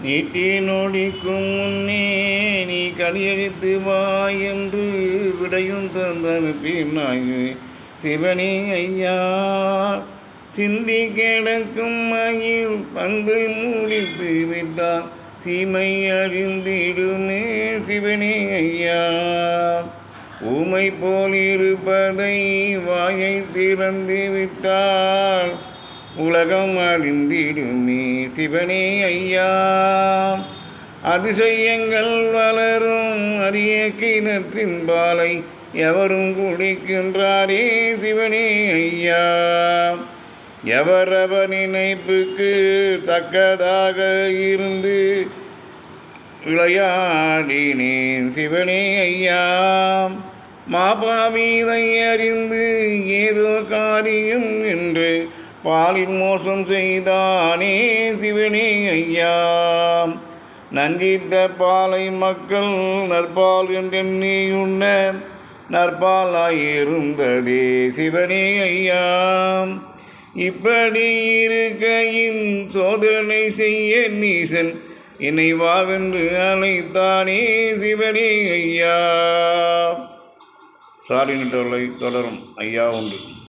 நீட்டி நொடிக்கும் முன்னே நீ களியழித்து வா என்று விடையும் தந்தனுப்பினாய் சிவனே ஐயா. சிந்தி கிடக்கும் மயில் பங்கை மூடித்து விட்டான் சீமை அறிந்திடுமே சிவனே ஐயா. ஊமை போல் இருப்பதை வாயை திறந்து விட்டால் உலகம் அறிந்திடுமே சிவனே ஐயா. அதிசயங்கள் வளரும் அரிய கிணற்றின் பாலை எவரும் குடிக்கின்றாரே சிவனே ஐயா. எவரவர் நினைப்புக்கு தக்கதாக இருந்து விளையாடினேன் சிவனே ஐயா. மாபாவிதை அறிந்து ஏதோ காரியம் என்று பாலில் மோசம் செய்தானே சிவனே ஐயா. நன்றிட்ட பாலை மக்கள் நற்பால் என்றெண்ணி உண்ண நற்பாலாயிருந்ததே சிவனே ஐயா. இப்படி இருக்கையின் சோதனை செய்ய நீசன் என்னை வாவென்று அழைத்தானே சிவனே ஐயா. சாலினிட்டவர்களை தொடரும் ஐயா உண்டு.